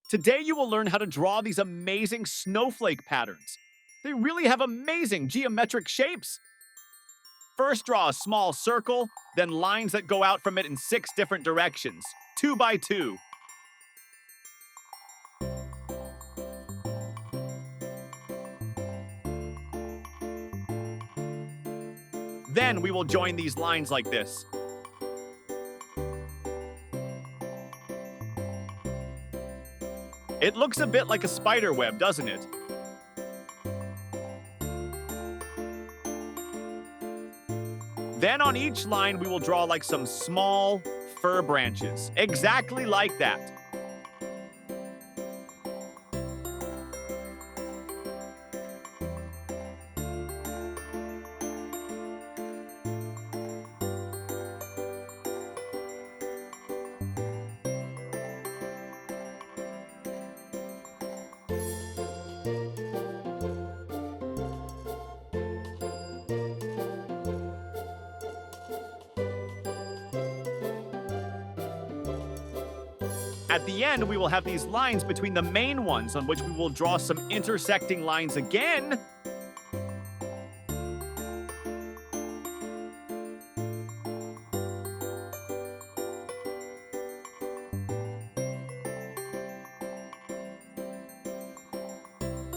Today you will learn how to draw these amazing snowflake patterns. They really have amazing geometric shapes. First, draw a small circle, then lines that go out from it in 6 different directions, 2 by 2. Then we will join these lines like this. It looks a bit like a spider web, doesn't it? Then on each line, we will draw like some small fir branches, exactly like that. At the end, we will have these lines between the main ones on which we will draw some intersecting lines again.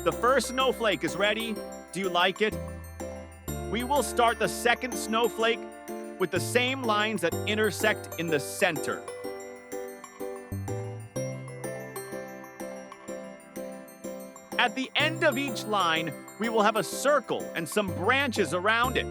The first snowflake is ready. Do you like it? We will start the second snowflake with the same lines that intersect in the center. At the end of each line, we will have a circle and some branches around it.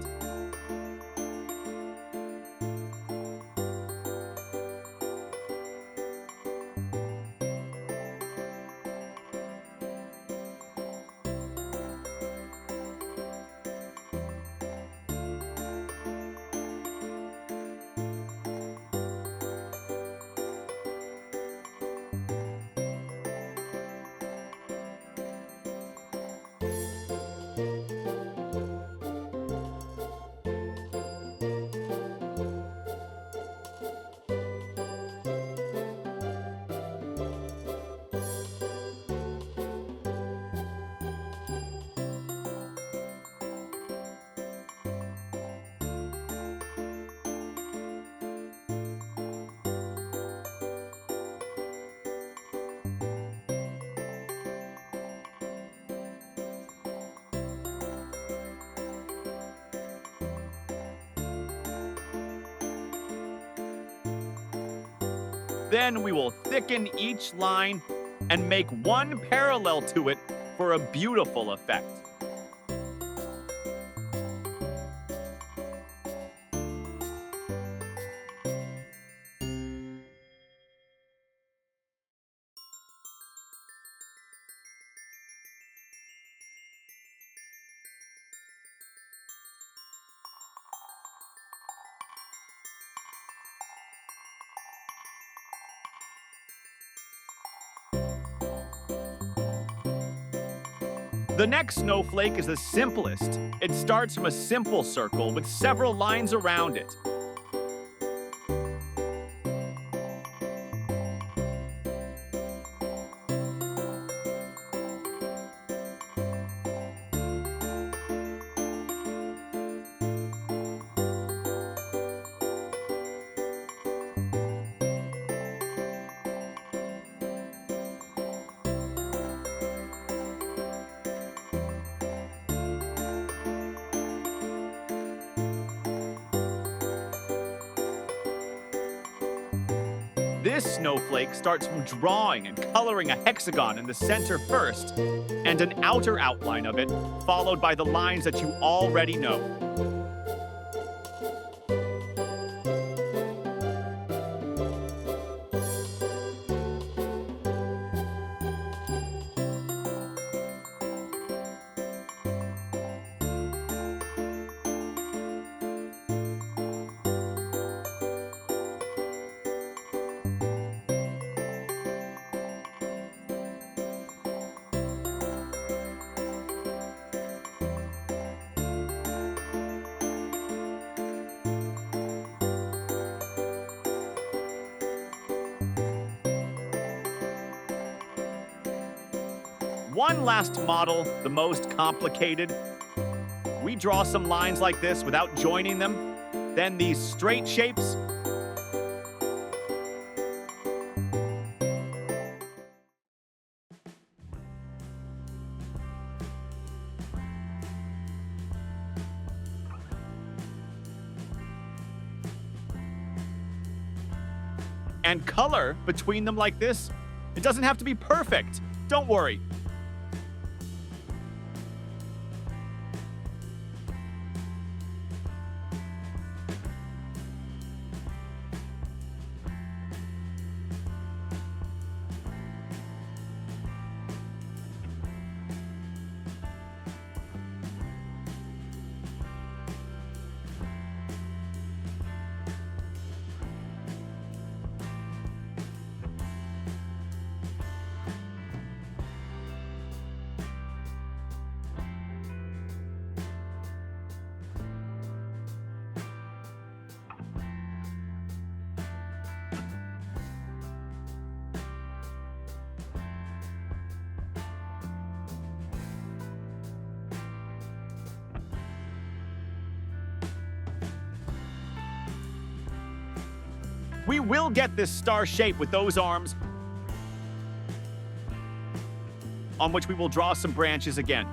Then we will thicken each line and make one parallel to it for a beautiful effect. The next snowflake is the simplest. It starts from a simple circle with several lines around it. This snowflake starts from drawing and coloring a hexagon in the center first, and an outer outline of it, followed by the lines that you already know. One last model, the most complicated. We draw some lines like this without joining them. Then these straight shapes. And color between them like this. It doesn't have to be perfect. Don't worry. We will get this star shape with those arms, on which we will draw some branches again.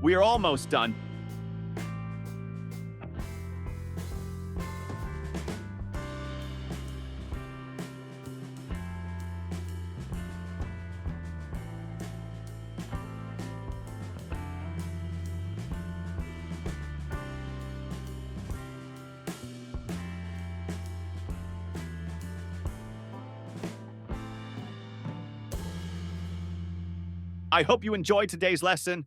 We are almost done. I hope you enjoyed today's lesson.